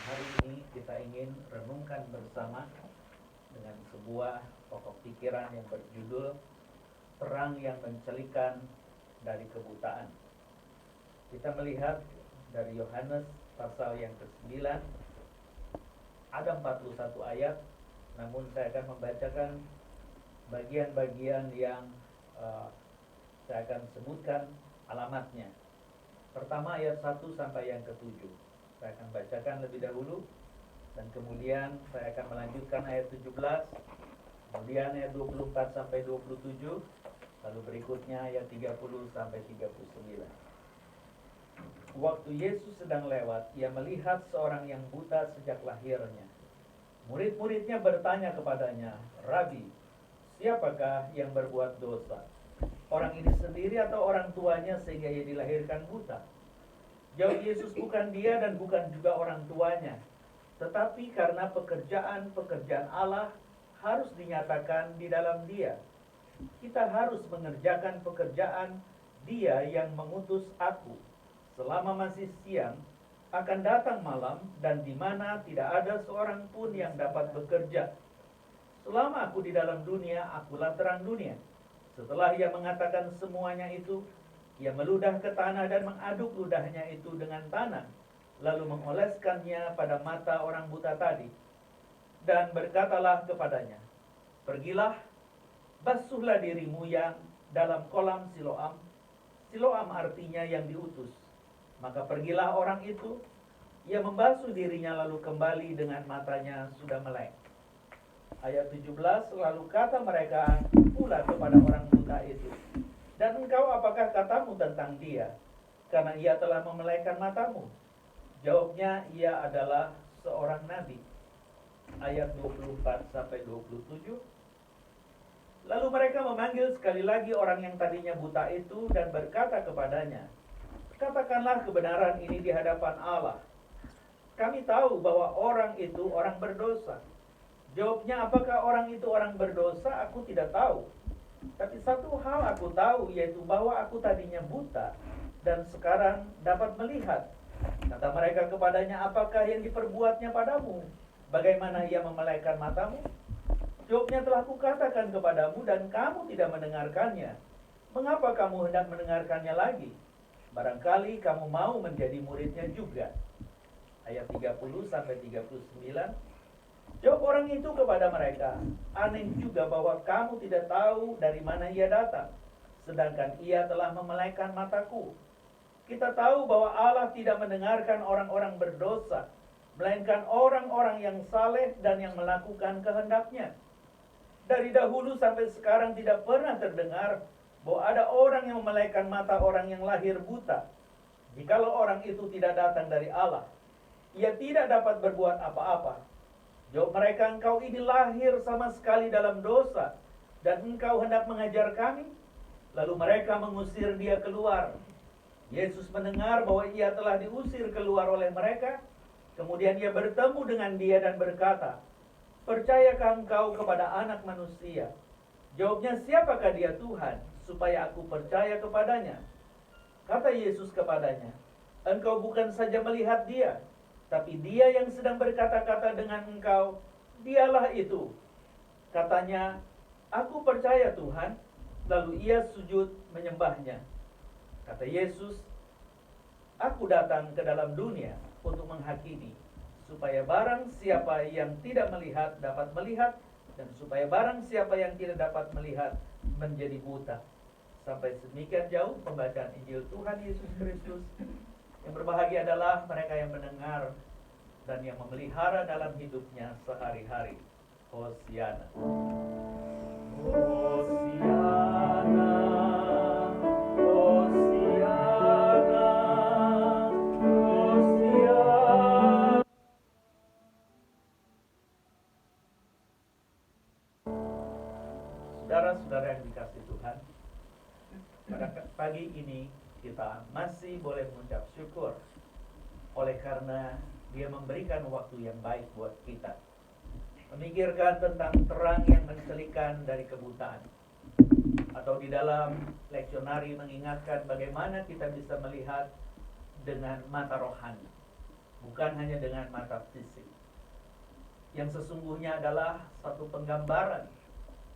Hari ini kita ingin renungkan bersama dengan sebuah pokok pikiran yang berjudul Perang yang Mencelikan dari Kebutaan. Kita melihat dari Yohanes pasal yang ke-9, ada 41 ayat, namun saya akan membacakan bagian-bagian yang saya akan sebutkan alamatnya. Pertama ayat 1 sampai yang ke-7. Saya akan bacakan lebih dahulu, dan kemudian saya akan melanjutkan ayat 17, kemudian ayat 24 sampai 27, lalu berikutnya ayat 30 sampai 39. Waktu Yesus sedang lewat, ia melihat seorang yang buta sejak lahirnya. Murid-muridnya bertanya kepadanya, "Rabi, siapakah yang berbuat dosa? Orang ini sendiri atau orang tuanya sehingga ia dilahirkan buta?" Jawab Yesus, "Bukan dia dan bukan juga orang tuanya, tetapi karena pekerjaan-pekerjaan Allah harus dinyatakan di dalam dia. Kita harus mengerjakan pekerjaan Dia yang mengutus aku. Selama masih siang, akan datang malam, dan di mana tidak ada seorang pun yang dapat bekerja. Selama aku di dalam dunia, akulah terang dunia." Setelah ia mengatakan semuanya itu, ia meludah ke tanah dan mengaduk ludahnya itu dengan tanah, lalu mengoleskannya pada mata orang buta tadi, dan berkatalah kepadanya, "Pergilah, basuhlah dirimu yang dalam kolam Siloam." Siloam artinya yang diutus. Maka pergilah orang itu, ia membasuh dirinya lalu kembali dengan matanya sudah melek. Ayat 17, lalu kata mereka pula kepada orang buta itu, "Dan engkau apakah katamu tentang dia? Karena ia telah memelekkan matamu." Jawabnya, "Ia adalah seorang nabi." Ayat 24 sampai 27. Lalu mereka memanggil sekali lagi orang yang tadinya buta itu dan berkata kepadanya, "Katakanlah kebenaran ini di hadapan Allah. Kami tahu bahwa orang itu orang berdosa." Jawabnya, "Apakah orang itu orang berdosa? Aku tidak tahu. Tapi satu hal aku tahu, yaitu bahwa aku tadinya buta dan sekarang dapat melihat." Kata mereka kepadanya, "Apakah yang diperbuatnya padamu? Bagaimana ia memelekkan matamu?" Jawabnya, "Telah kukatakan kepadamu dan kamu tidak mendengarkannya. Mengapa kamu hendak mendengarkannya lagi? Barangkali kamu mau menjadi muridnya juga." Ayat 30 sampai 39. Jawab orang itu kepada mereka, "Aneh juga bahwa kamu tidak tahu dari mana ia datang, sedangkan ia telah memelekkan mataku. Kita tahu bahwa Allah tidak mendengarkan orang-orang berdosa, melainkan orang-orang yang saleh dan yang melakukan kehendaknya. Dari dahulu sampai sekarang tidak pernah terdengar bahwa ada orang yang memelekkan mata orang yang lahir buta. Jikalau orang itu tidak datang dari Allah, ia tidak dapat berbuat apa-apa." Jawab mereka, "Engkau ini lahir sama sekali dalam dosa, dan engkau hendak mengajar kami?" Lalu mereka mengusir dia keluar. Yesus mendengar bahwa ia telah diusir keluar oleh mereka. Kemudian ia bertemu dengan dia dan berkata, "Percayakah engkau kepada Anak Manusia?" Jawabnya, "Siapakah dia Tuhan, supaya aku percaya kepadanya?" Kata Yesus kepadanya, "Engkau bukan saja melihat dia, tapi dia yang sedang berkata-kata dengan engkau, dialah itu." Katanya, "Aku percaya Tuhan." Lalu ia sujud menyembahnya. Kata Yesus, "Aku datang ke dalam dunia untuk menghakimi, supaya barang siapa yang tidak melihat dapat melihat, dan supaya barang siapa yang tidak dapat melihat menjadi buta." Sampai sedemikian jauh pembacaan Injil Tuhan Yesus Kristus. Yang berbahagia adalah mereka yang mendengar dan yang memelihara dalam hidupnya sehari-hari. Hosiana. Hosiana. Hosiana. Hosiana. Saudara-saudara yang dikasihi Tuhan, pada pagi ini kita masih boleh mengucap syukur oleh karena Dia memberikan waktu yang baik buat kita memikirkan tentang terang yang mencelikan dari kebutaan. Atau di dalam leksionari mengingatkan bagaimana kita bisa melihat dengan mata rohani, bukan hanya dengan mata fisik. Yang sesungguhnya adalah satu penggambaran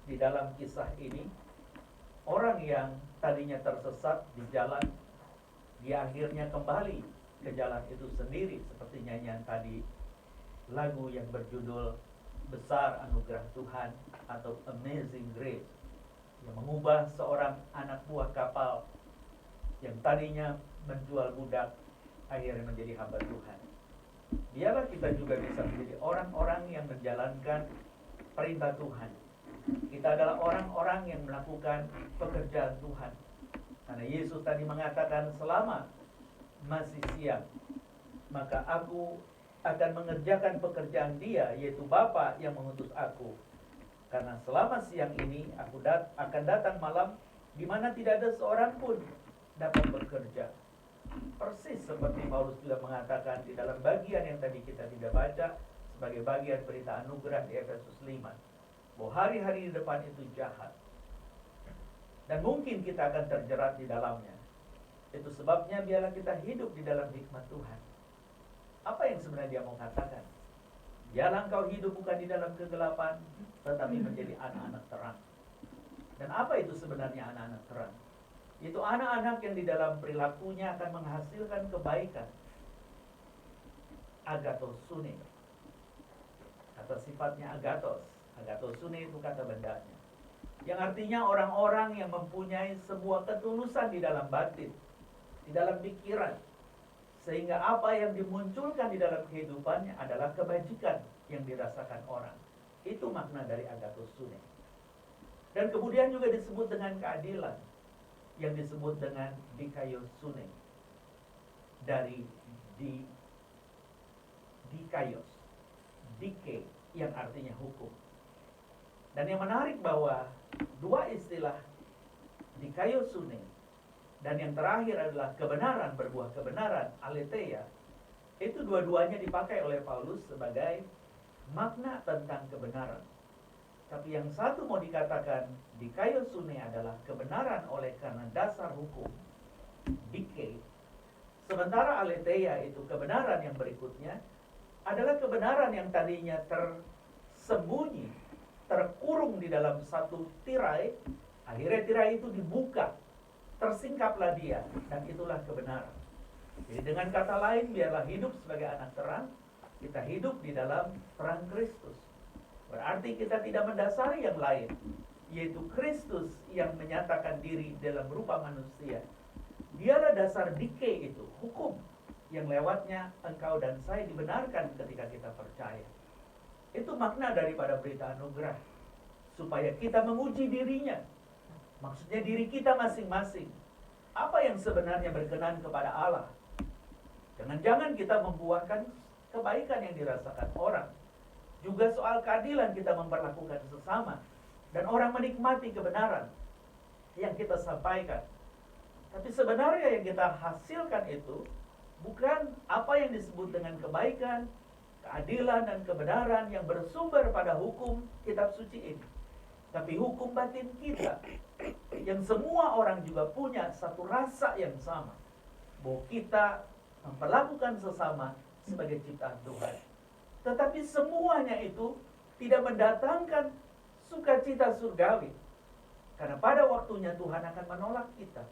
di dalam kisah ini. Orang yang tadinya tersesat di jalan, dia akhirnya kembali ke jalan itu sendiri, seperti nyanyian tadi, lagu yang berjudul Besar Anugerah Tuhan atau Amazing Grace, yang mengubah seorang anak buah kapal yang tadinya menjual budak akhirnya menjadi hamba Tuhan. Biarlah kita juga bisa menjadi orang-orang yang menjalankan perintah Tuhan. Kita adalah orang-orang yang melakukan pekerjaan Tuhan. Karena Yesus tadi mengatakan, selama masih siang, maka aku akan mengerjakan pekerjaan Dia, yaitu Bapa yang mengutus aku. Karena selama siang ini aku akan datang malam, di mana tidak ada seorang pun dapat bekerja. Persis seperti Paulus juga mengatakan di dalam bagian yang tadi kita tidak baca, sebagai bagian berita anugerah di Efesus 5, bahwa hari-hari di depan itu jahat, dan mungkin kita akan terjerat di dalamnya. Itu sebabnya biarlah kita hidup di dalam hikmat Tuhan. Apa yang sebenarnya dia mau katakan? Biarlah engkau hidup bukan di dalam kegelapan, tetapi menjadi anak-anak terang. Dan apa itu sebenarnya anak-anak terang? Itu anak-anak yang di dalam perilakunya akan menghasilkan kebaikan. Agathosune. Kata sifatnya agathos. Agathosune itu kata bendanya. Yang artinya orang-orang yang mempunyai sebuah ketulusan di dalam batin, di dalam pikiran, sehingga apa yang dimunculkan di dalam kehidupannya adalah kebajikan yang dirasakan orang. Itu makna dari agathosune. Dan kemudian juga disebut dengan keadilan, yang disebut dengan dikaiosune, dari dikaios, dike, yang artinya hukum. Dan yang menarik bahwa dua istilah dikaiosune dan yang terakhir adalah kebenaran, berbuah kebenaran, aletheia, itu dua-duanya dipakai oleh Paulus sebagai makna tentang kebenaran. Tapi yang satu mau dikatakan dikaiosune adalah kebenaran oleh karena dasar hukum, dike. Sementara aletheia itu kebenaran yang berikutnya adalah kebenaran yang tadinya tersembunyi, terkurung di dalam satu tirai, akhirnya tirai itu dibuka, tersingkaplah dia, dan itulah kebenaran. Jadi dengan kata lain, biarlah hidup sebagai anak terang, kita hidup di dalam terang Kristus. Berarti kita tidak mendasari yang lain, yaitu Kristus yang menyatakan diri dalam rupa manusia. Dialah dasar dike itu, hukum, yang lewatnya engkau dan saya dibenarkan ketika kita percaya. Itu makna daripada berita anugerah, supaya kita menguji dirinya. Maksudnya diri kita masing-masing. Apa yang sebenarnya berkenan kepada Allah. Jangan-jangan kita membuahkan kebaikan yang dirasakan orang. Juga soal keadilan kita memperlakukan sesama. Dan orang menikmati kebenaran yang kita sampaikan. Tapi sebenarnya yang kita hasilkan itu bukan apa yang disebut dengan kebaikan, keadilan dan kebenaran yang bersumber pada hukum kitab suci ini. Tapi hukum batin kita, yang semua orang juga punya satu rasa yang sama, bahwa kita memperlakukan sesama sebagai ciptaan Tuhan. Tetapi semuanya itu tidak mendatangkan sukacita surgawi. Karena pada waktunya Tuhan akan menolak kita.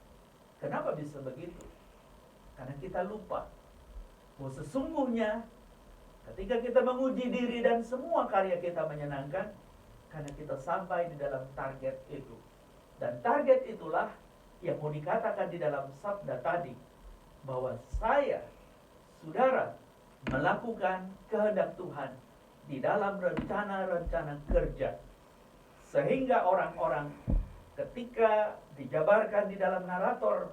Kenapa bisa begitu? Karena kita lupa bahwa sesungguhnya ketika kita menguji diri dan semua karya kita menyenangkan, karena kita sampai di dalam target itu. Dan target itulah yang mau dikatakan di dalam sabda tadi, bahwa saya, saudara, melakukan kehendak Tuhan di dalam rencana-rencana kerja. Sehingga orang-orang ketika dijabarkan di dalam narator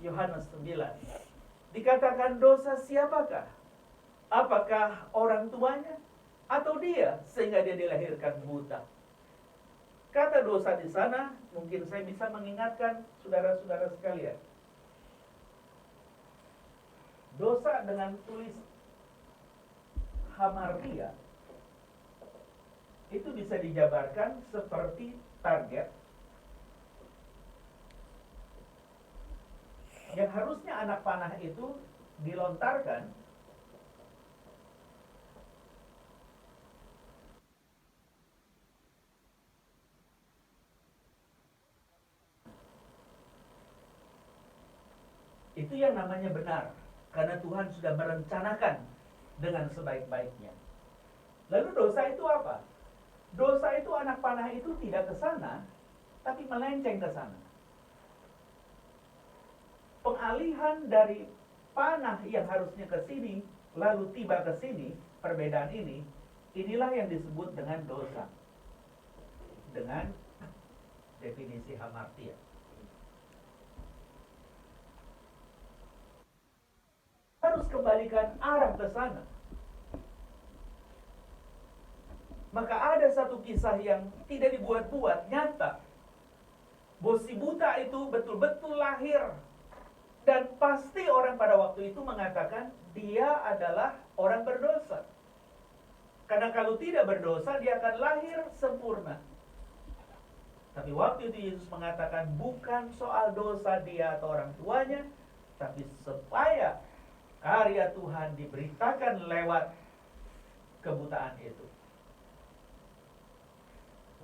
Yohanes 9, dikatakan dosa siapakah? Apakah orang tuanya atau dia sehingga dia dilahirkan buta? Kata dosa di sana mungkin saya bisa mengingatkan saudara-saudara sekalian. Dosa dengan tulis hamartia itu bisa dijabarkan seperti target yang harusnya anak panah itu dilontarkan Itu yang namanya benar, karena Tuhan sudah merencanakan dengan sebaik-baiknya. Lalu dosa itu apa? Dosa itu, anak panah itu tidak ke sana, tapi melenceng ke sana. Pengalihan dari panah yang harusnya ke sini, lalu tiba ke sini, perbedaan ini, inilah yang disebut dengan dosa. Dengan definisi hamartia. Harus kembalikan arah ke sana. Maka ada satu kisah yang tidak dibuat-buat, nyata. Bahwa si buta itu betul-betul lahir. Dan pasti orang pada waktu itu mengatakan dia adalah orang berdosa. Karena kalau tidak berdosa, dia akan lahir sempurna. Tapi waktu itu Yesus mengatakan bukan soal dosa dia atau orang tuanya, tapi supaya karya Tuhan diberitakan lewat kebutaan itu.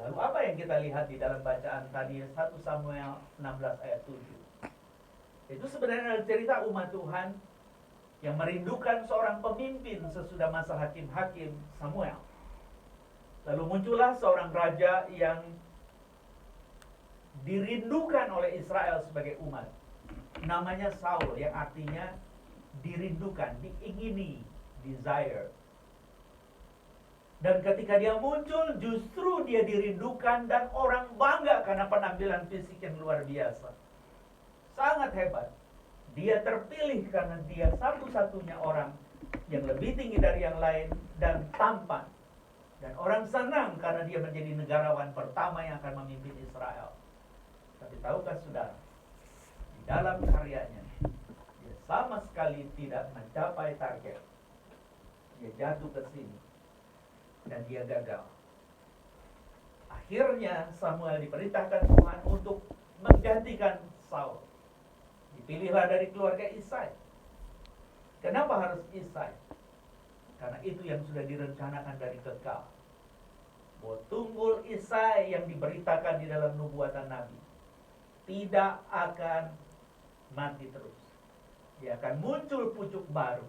Lalu apa yang kita lihat di dalam bacaan tadi 1 Samuel 16 ayat 7? Itu sebenarnya adalah cerita umat Tuhan yang merindukan seorang pemimpin sesudah masa hakim-hakim Samuel. Lalu muncullah seorang raja yang dirindukan oleh Israel sebagai umat. Namanya Saul, yang artinya dirindukan, diingini, desire. Dan ketika dia muncul, justru dia dirindukan dan orang bangga karena penampilan fisik yang luar biasa. Sangat hebat. Dia terpilih karena dia satu-satunya orang yang lebih tinggi dari yang lain dan tampan. Dan orang senang karena dia menjadi negarawan pertama yang akan memimpin Israel. Tapi tahukah saudara, di dalam karyanya, dia sama sekali tidak mencapai target. Dia jatuh ke sini. Dan dia gagal. Akhirnya Samuel diperintahkan Tuhan untuk menggantikan Saul. Dipilihlah dari keluarga Isai. Kenapa harus Isai? Karena itu yang sudah direncanakan dari kekal. Bahwa tunggul Isai yang diberitakan di dalam nubuatan Nabi tidak akan mati terus. Dia akan muncul pucuk baru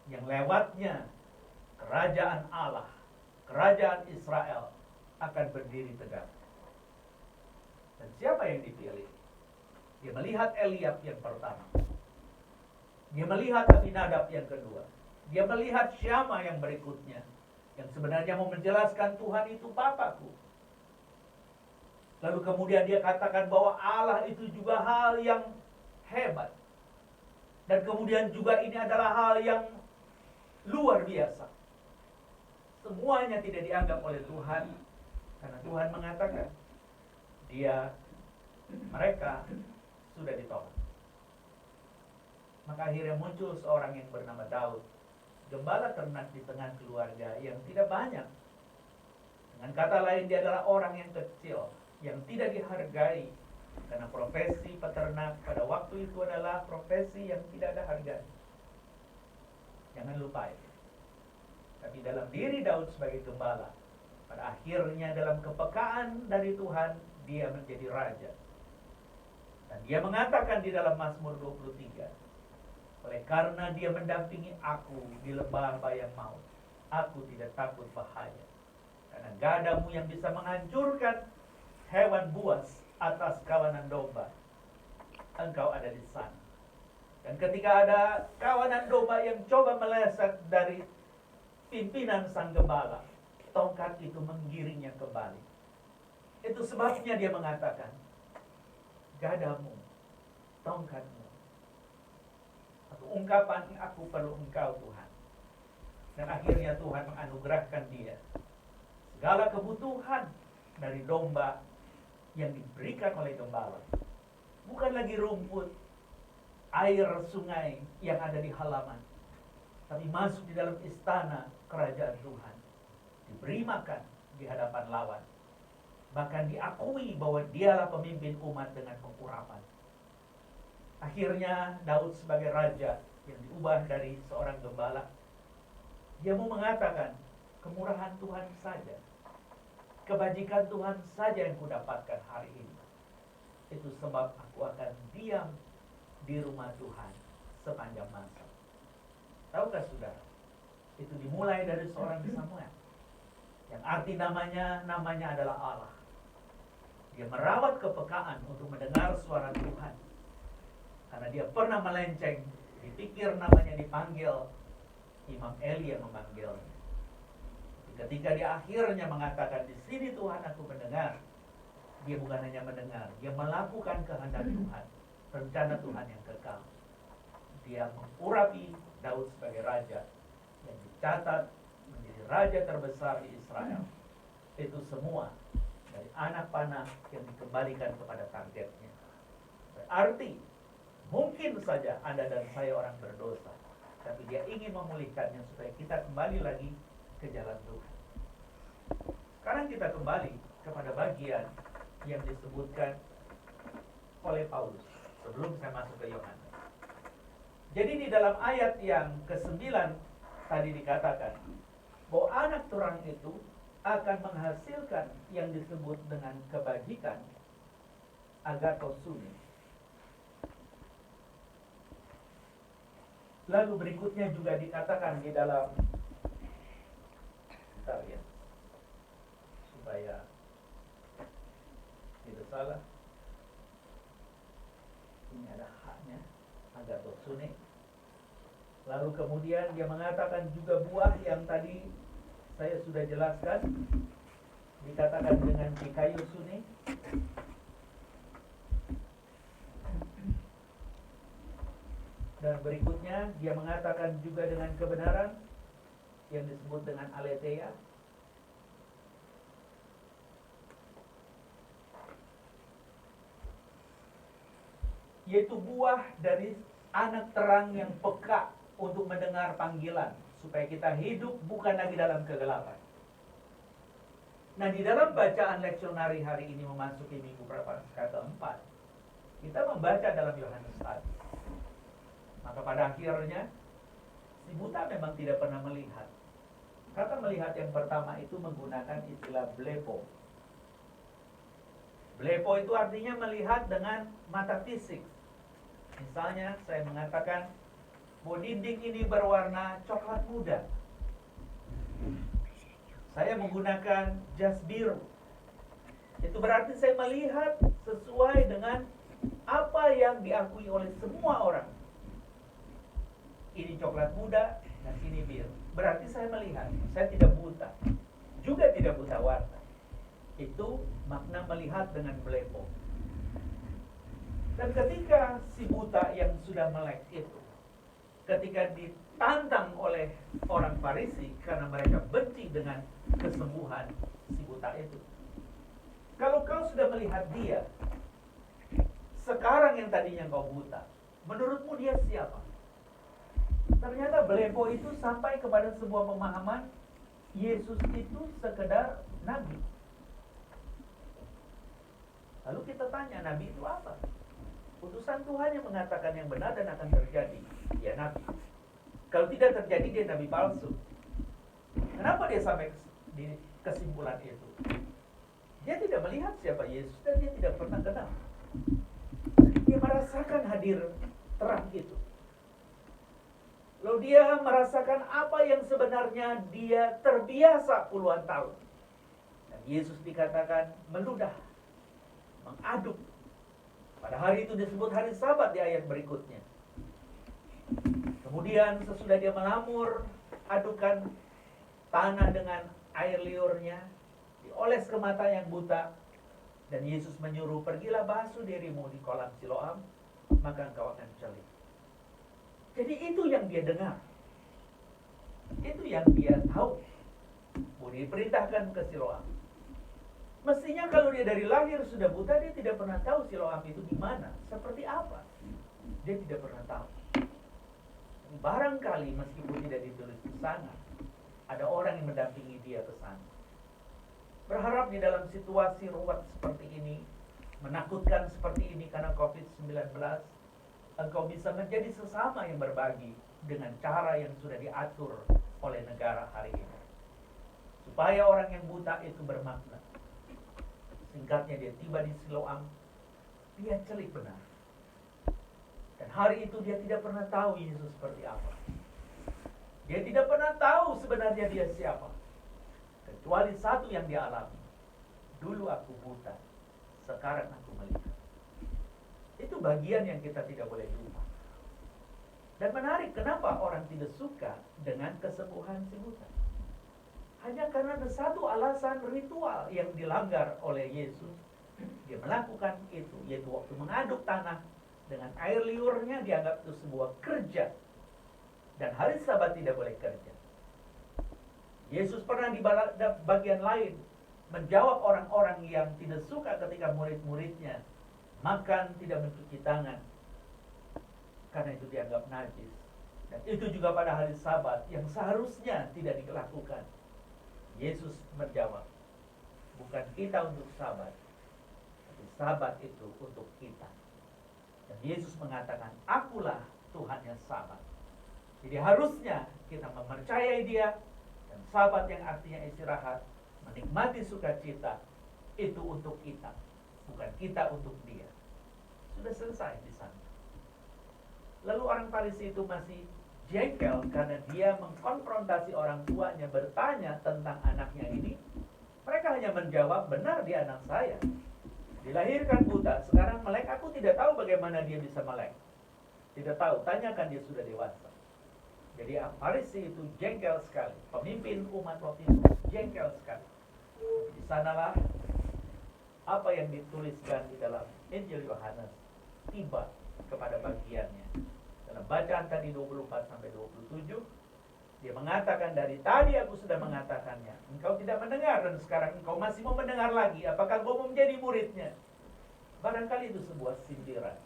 yang lewatnya kerajaan Allah, kerajaan Israel akan berdiri tegak. Dan siapa yang dipilih? Dia melihat Eliab yang pertama. Dia melihat Abinadab yang kedua. Dia melihat Syama yang berikutnya. Yang sebenarnya mau menjelaskan Tuhan itu Bapakku. Lalu kemudian dia katakan bahwa Allah itu juga hal yang hebat. Dan kemudian juga ini adalah hal yang luar biasa. Semuanya tidak dianggap oleh Tuhan, karena Tuhan mengatakan mereka sudah ditolak. Maka akhirnya muncul seorang yang bernama Daud, gembala ternak di tengah keluarga yang tidak banyak. Dengan kata lain, dia adalah orang yang kecil, yang tidak dihargai, karena profesi peternak pada waktu itu adalah profesi yang tidak ada harganya. Jangan lupa itu. Tapi dalam diri Daud sebagai gembala, pada akhirnya dalam kepekaan dari Tuhan, dia menjadi raja. Dan dia mengatakan di dalam Mazmur 23, oleh karena dia mendampingi aku di lembah bayang maut, aku tidak takut bahaya. Karena gadamu yang bisa menghancurkan hewan buas atas kawanan domba, engkau ada di sana. Dan ketika ada kawanan domba yang coba meleset dari pimpinan sang gembala, tongkat itu menggiringnya kembali. Itu sebabnya dia mengatakan, gadamu, tongkatmu, atau ungkapan aku perlu engkau Tuhan. Dan akhirnya Tuhan menganugerahkan dia segala kebutuhan dari domba yang diberikan oleh gembala. Bukan lagi rumput, air sungai yang ada di halaman, tapi masuk di dalam istana kerajaan Tuhan. Diberi makan di hadapan lawan. Bahkan diakui bahwa dialah pemimpin umat dengan pengurapan. Akhirnya Daud sebagai raja yang diubah dari seorang gembala, dia mau mengatakan, kemurahan Tuhan saja, kebajikan Tuhan saja yang kudapatkan hari ini. Itu sebab aku akan diam di rumah Tuhan sepanjang masa. Tahukah saudara? Itu dimulai dari seorang Samuel, yang arti namanya adalah Allah. Dia merawat kepekaan untuk mendengar suara Tuhan. Karena dia pernah melenceng, dipikir namanya dipanggil, Imam Eli yang memanggilnya. Ketika dia akhirnya mengatakan, di sini Tuhan aku mendengar, dia bukan hanya mendengar, dia melakukan kehendak Tuhan, rencana Tuhan yang kekal. Dia mengurapi Daud sebagai raja yang dicatat menjadi raja terbesar di Israel. Itu semua dari anak panah yang dikembalikan kepada targetnya. Berarti mungkin saja Anda dan saya orang berdosa, tapi dia ingin memulihkannya supaya kita kembali lagi ke jalan Tuhan. Sekarang kita kembali kepada bagian yang disebutkan oleh Paulus sebelum saya masuk ke Yohanes. Jadi di dalam ayat yang ke-9 tadi dikatakan bahwa anak terang itu akan menghasilkan yang disebut dengan kebajikan, agathosune. Lalu berikutnya juga dikatakan di dalam, bentar ya, supaya tidak salah, ini ada haknya, agathosune. Lalu kemudian dia mengatakan juga buah yang tadi saya sudah jelaskan, dikatakan dengan dikaiosune. Dan berikutnya dia mengatakan juga dengan kebenaran yang disebut dengan aletheia. Yaitu buah dari anak terang yang peka untuk mendengar panggilan, supaya kita hidup bukan lagi dalam kegelapan. Nah, di dalam bacaan leksionari hari ini memasuki minggu keempat, kita membaca dalam Yohanes tadi. Maka pada akhirnya si buta memang tidak pernah melihat. Kata melihat yang pertama itu menggunakan istilah blepo. Blepo itu artinya melihat dengan mata fisik. Misalnya saya mengatakan bahwa dinding ini berwarna coklat muda. Saya menggunakan jas biru. Itu berarti saya melihat sesuai dengan apa yang diakui oleh semua orang. Ini coklat muda dan ini biru. Berarti saya melihat, saya tidak buta. Juga tidak buta warna. Itu makna melihat dengan blepo. Dan ketika si buta yang sudah melek itu, ketika ditantang oleh orang Farisi karena mereka benci dengan kesembuhan si buta itu, kalau kau sudah melihat dia sekarang yang tadinya kau buta, menurutmu dia siapa? Ternyata blepo itu sampai kepada sebuah pemahaman Yesus itu sekedar nabi. Lalu kita tanya, nabi itu apa? Utusan Tuhan yang mengatakan yang benar dan akan terjadi, dia nabi. Kalau tidak terjadi, dia nabi palsu. Kenapa dia sampai di kesimpulan itu? Dia tidak melihat siapa Yesus dan dia tidak pernah kenal. Dia merasakan hadir terang itu. Lalu dia merasakan apa yang sebenarnya dia terbiasa puluhan tahun. Dan Yesus dikatakan meludah, mengaduk. Pada hari itu disebut hari Sabat di ayat berikutnya. Kemudian sesudah dia mengamur, adukan tanah dengan air liurnya, dioles ke mata yang buta, dan Yesus menyuruh, pergilah basuh dirimu di kolam Siloam, maka engkau akan celip. Jadi itu yang dia dengar. Itu yang dia tahu. Boleh diperintahkan ke Siloam. Mestinya kalau dia dari lahir sudah buta, dia tidak pernah tahu Siloam itu di mana, seperti apa. Dia tidak pernah tahu. Barangkali meskipun tidak ditulis di sana, ada orang yang mendampingi dia ke sana. Berharap di dalam situasi ruwet seperti ini, menakutkan seperti ini karena COVID-19, engkau bisa menjadi sesama yang berbagi dengan cara yang sudah diatur oleh negara hari ini. Supaya orang yang buta itu bermakna. Singkatnya dia tiba di Siloam, dia celip benar. Dan hari itu dia tidak pernah tahu Yesus seperti apa. Dia tidak pernah tahu sebenarnya dia siapa. Kecuali satu yang dia alami. Dulu aku buta, sekarang aku melihat. Itu bagian yang kita tidak boleh lupa. Dan menarik, kenapa orang tidak suka dengan kesembuhan si buta? Hanya karena ada satu alasan ritual yang dilanggar oleh Yesus. Dia melakukan itu, yaitu waktu mengaduk tanah dengan air liurnya, dianggap itu sebuah kerja. Dan hari Sabat tidak boleh kerja. Yesus pernah di bagian lain menjawab orang-orang yang tidak suka ketika murid-muridnya makan tidak mencuci tangan, karena itu dianggap najis. Dan itu juga pada hari Sabat yang seharusnya tidak dilakukan. Yesus menjawab, bukan kita untuk Sabat, tapi Sabat itu untuk kita. Dan Yesus mengatakan, akulah Tuhan yang Sabat. Jadi harusnya kita mempercayai Dia. Dan Sabat yang artinya istirahat, menikmati sukacita, itu untuk kita, bukan kita untuk Dia. Sudah selesai di sana. Lalu orang Farisi itu masih jengkel karena dia mengkonfrontasi orang tuanya, bertanya tentang anaknya ini. Mereka hanya menjawab, benar dia anak saya, dilahirkan buta, sekarang melek. Aku tidak tahu bagaimana dia bisa melek. Tidak tahu, tanyakan, dia sudah dewasa. Jadi Farisi itu jengkel sekali. Pemimpin umat waktu itu jengkel sekali. Di sanalah apa yang dituliskan di dalam Injil Yohanes tiba kepada bagiannya. Dalam bacaan tadi 24 sampai 27, dia mengatakan, dari tadi aku sudah mengatakannya, engkau tidak mendengar, dan sekarang engkau masih mau mendengar lagi. Apakah engkau mau menjadi muridnya? Barangkali itu sebuah sindiran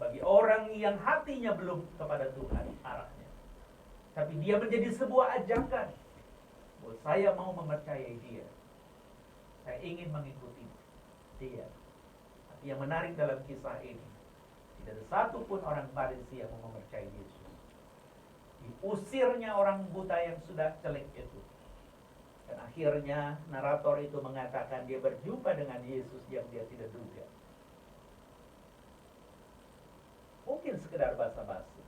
bagi orang yang hatinya belum kepada Tuhan arahnya. Tapi dia menjadi sebuah ajakan bahwa saya mau mempercayai Dia, saya ingin mengikuti Dia. Tapi yang menarik dalam kisah ini, tidak ada satupun orang Farisi yang mau mempercayai Yesus. Diusirnya orang buta yang sudah jelek itu. Dan akhirnya narator itu mengatakan dia berjumpa dengan Yesus yang dia tidak duga. Mungkin sekedar basa-basi.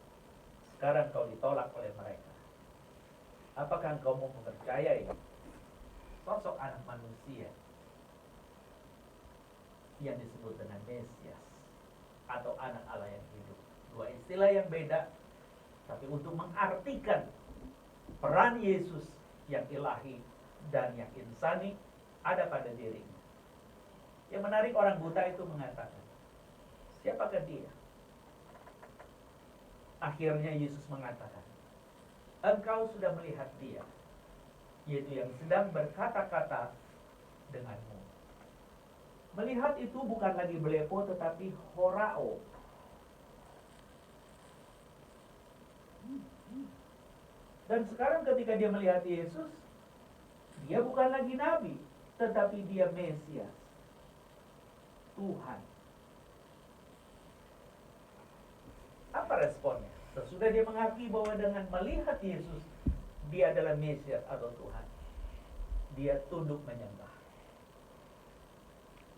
Sekarang kau ditolak oleh mereka. Apakah engkau mau mempercayai sosok anak manusia yang disebut dengan Mesias atau anak Allah yang hidup? Dua istilah yang beda, tapi untuk mengartikan peran Yesus yang ilahi dan yang insani ada pada dirinya. Yang menarik, orang buta itu mengatakan, siapakah dia? Akhirnya Yesus mengatakan, engkau sudah melihat Dia, yaitu yang sedang berkata-kata denganmu. Melihat itu bukan lagi blepo, tetapi horao. Dan sekarang ketika dia melihat Yesus, dia bukan lagi nabi, tetapi dia Mesias, Tuhan. Apa responnya? Sesudah dia mengakui bahwa dengan melihat Yesus, dia adalah Mesias atau Tuhan, dia tunduk menyembah.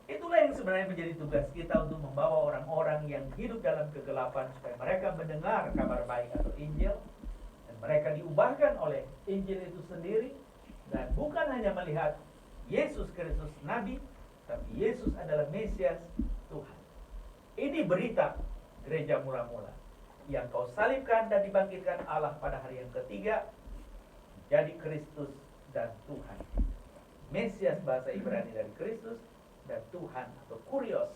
Itulah yang sebenarnya menjadi tugas kita, untuk membawa orang-orang yang hidup dalam kegelapan supaya mereka mendengar kabar baik atau Injil, dan mereka diubahkan oleh Injil itu sendiri, dan bukan hanya melihat Yesus Kristus Nabi, tapi Yesus adalah Mesias, Tuhan. Ini berita gereja mula-mula, yang kau salibkan dan dibangkitkan Allah pada hari yang ketiga, jadi Kristus dan Tuhan. Mesias bahasa Ibrani dari Kristus, dan Tuhan atau Kurios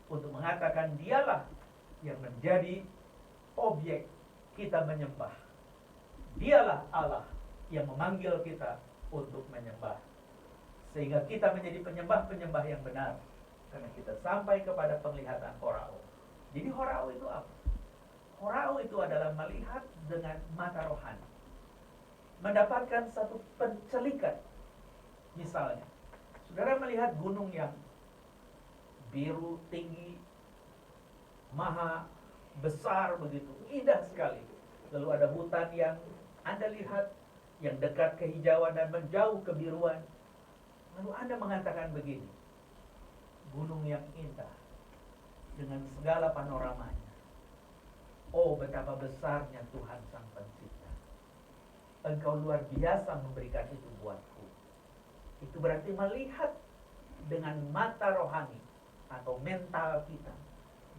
untuk mengatakan dialah yang menjadi objek kita menyembah. Dialah Allah yang memanggil kita untuk menyembah, sehingga kita menjadi penyembah-penyembah yang benar, karena kita sampai kepada penglihatan horao. Jadi horao itu apa? Horao itu adalah melihat dengan mata rohani, mendapatkan satu pencelikan. Misalnya, saudara melihat gunung yang biru, tinggi, maha besar begitu, indah sekali. Lalu ada hutan yang Anda lihat, yang dekat kehijauan dan menjauh kebiruan. Lalu Anda mengatakan begini, gunung yang indah dengan segala panoramanya. Oh, betapa besarnya Tuhan Sang Pencipta. Engkau luar biasa memberikan itu buatku. Itu berarti melihat dengan mata rohani atau mental kita,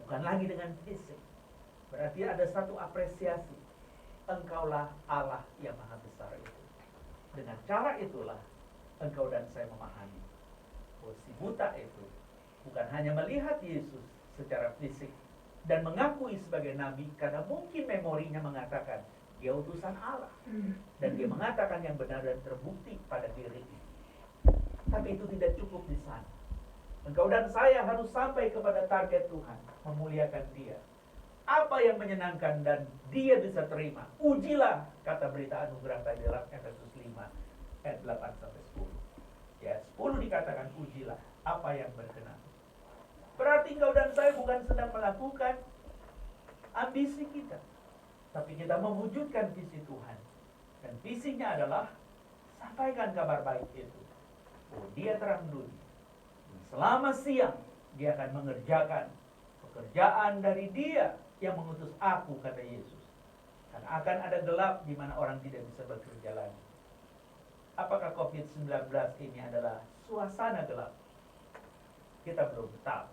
bukan lagi dengan fisik. Berarti ada satu apresiasi. Engkaulah Allah yang maha besar itu. Dengan cara itulah engkau dan saya memahami bahwa si buta itu bukan hanya melihat Yesus secara fisik dan mengakui sebagai nabi, karena mungkin memorinya mengatakan dia utusan Allah dan dia mengatakan yang benar dan terbukti pada dirinya. Tapi itu tidak cukup di sana. Engkau dan saya harus sampai kepada target Tuhan, memuliakan Dia. Apa yang menyenangkan dan dia bisa terima, ujilah, kata berita anugerah tadi dalam Efesus 5 ayat 8 sampai 10. Ya, 10 dikatakan ujilah apa yang berkenan. Berarti engkau dan saya bukan sedang melakukan ambisi kita, tapi kita mewujudkan visi Tuhan. Dan visinya adalah sampaikan kabar baik itu. Oh, dia terang dunia. Selama siang dia akan mengerjakan pekerjaan dari Dia yang mengutus aku, kata Yesus. Dan akan ada gelap di mana orang tidak bisa bekerja lagi. Apakah COVID-19 ini adalah suasana gelap? Kita belum tahu.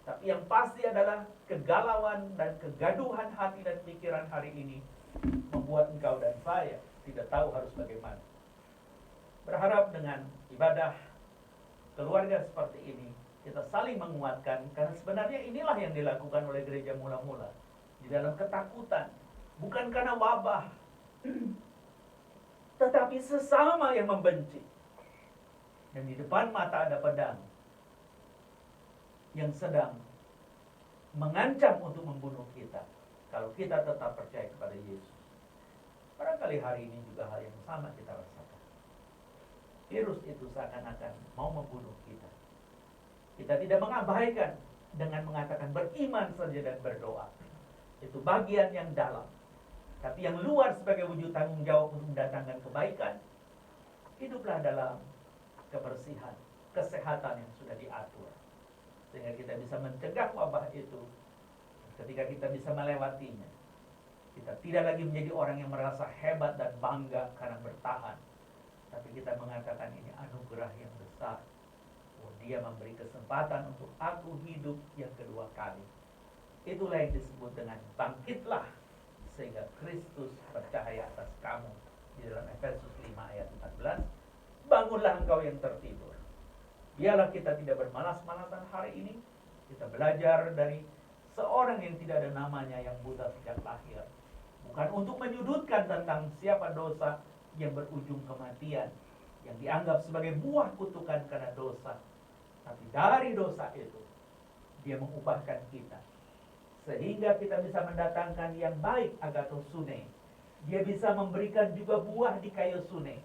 Tapi yang pasti adalah kegalauan dan kegaduhan hati dan pikiran hari ini membuat engkau dan saya tidak tahu harus bagaimana. Berharap dengan ibadah keluarga seperti ini kita saling menguatkan, karena sebenarnya inilah yang dilakukan oleh gereja mula-mula di dalam ketakutan, bukan karena wabah, tetapi sesama yang membenci. Dan di depan mata ada pedang yang sedang mengancam untuk membunuh kita kalau kita tetap percaya kepada Yesus. Barangkali hari ini juga hal yang sama kita rasakan. Virus itu seakan-akan mau membunuh kita. Kita tidak mengabaikan dengan mengatakan beriman saja dan berdoa. Itu bagian yang dalam. Tapi yang luar sebagai wujud tanggung jawab untuk mendatangkan kebaikan, hiduplah dalam kebersihan, kesehatan yang sudah diatur. Sehingga kita bisa mencegah wabah itu. Ketika kita bisa melewatinya, kita tidak lagi menjadi orang yang merasa hebat dan bangga karena bertahan. Tapi kita mengatakan ini anugerah yang besar. Dia memberi kesempatan untuk aku hidup yang kedua kali. Itulah yang disebut dengan bangkitlah sehingga Kristus bercahaya atas kamu. Di dalam Efesus 5 ayat 14, bangunlah engkau yang tertidur. Biarlah kita tidak bermalas-malasan hari ini. Kita belajar dari seorang yang tidak ada namanya, yang buta sejak lahir. Bukan untuk menyudutkan tentang siapa dosa yang berujung kematian, yang dianggap sebagai buah kutukan karena dosa. Tapi dari dosa itu dia mengubahkan kita sehingga kita bisa mendatangkan yang baik, agathosune. Dia bisa memberikan juga buah di kaiosune,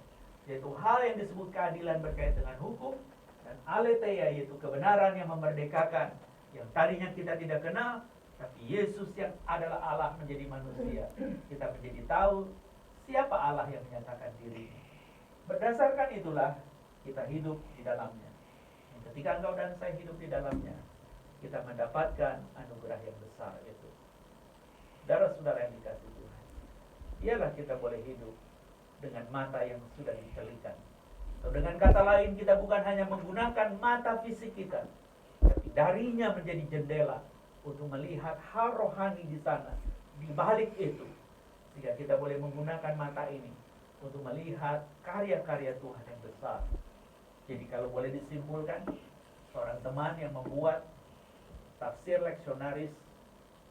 yaitu hal yang disebut keadilan berkait dengan hukum, dan aletheia, yaitu kebenaran yang memerdekakan, yang tadinya kita tidak kenal, tapi Yesus yang adalah Allah menjadi manusia. Kita menjadi tahu siapa Allah yang menyatakan dirinya. Berdasarkan itulah kita hidup di dalamnya. Ketika engkau dan saya hidup di dalamnya, kita mendapatkan anugerah yang besar itu. Saudara-saudara yang dikasihi Tuhan, biarlah kita boleh hidup dengan mata yang sudah dicelikan. Atau dengan kata lain, kita bukan hanya menggunakan mata fisik kita, tapi darinya menjadi jendela untuk melihat hal rohani di sana, di balik itu. Sehingga kita boleh menggunakan mata ini untuk melihat karya-karya Tuhan yang besar. Jadi kalau boleh disimpulkan, seorang teman yang membuat tafsir leksionaris,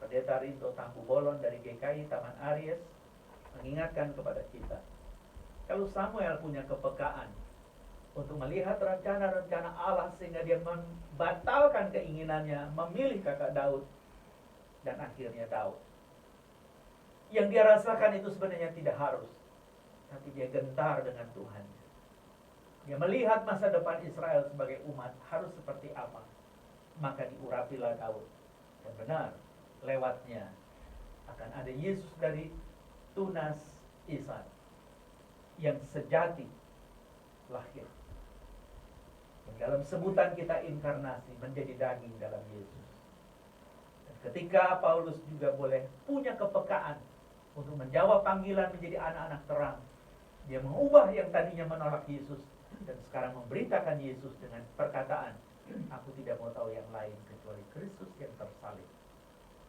Pendeta Rinto Tampu Bolon dari GKI Taman Aries, mengingatkan kepada kita, kalau Samuel punya kepekaan untuk melihat rencana-rencana Allah sehingga dia membatalkan keinginannya memilih kakak Daud, dan akhirnya Daud. Yang dia rasakan itu sebenarnya tidak harus, tapi dia gentar dengan Tuhan. Dia melihat masa depan Israel sebagai umat harus seperti apa. Maka diurapilah Daud. Dan benar, lewatnya akan ada Yesus dari tunas Ishak yang sejati lahir. Yang dalam sebutan kita inkarnasi menjadi daging dalam Yesus. Dan ketika Paulus juga boleh punya kepekaan untuk menjawab panggilan menjadi anak-anak terang, dia mengubah yang tadinya menolak Yesus dan sekarang memberitakan Yesus dengan perkataan, aku tidak mau tahu yang lain kecuali Kristus yang tersalib.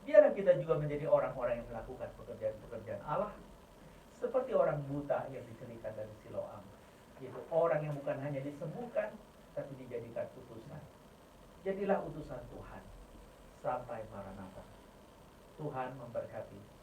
Biarlah kita juga menjadi orang-orang yang melakukan pekerjaan-pekerjaan Allah seperti orang buta yang diceritakan dari Siloam, yaitu orang yang bukan hanya disembuhkan tapi dijadikan utusan. Jadilah utusan Tuhan sampai Maranatha. Tuhan memberkati.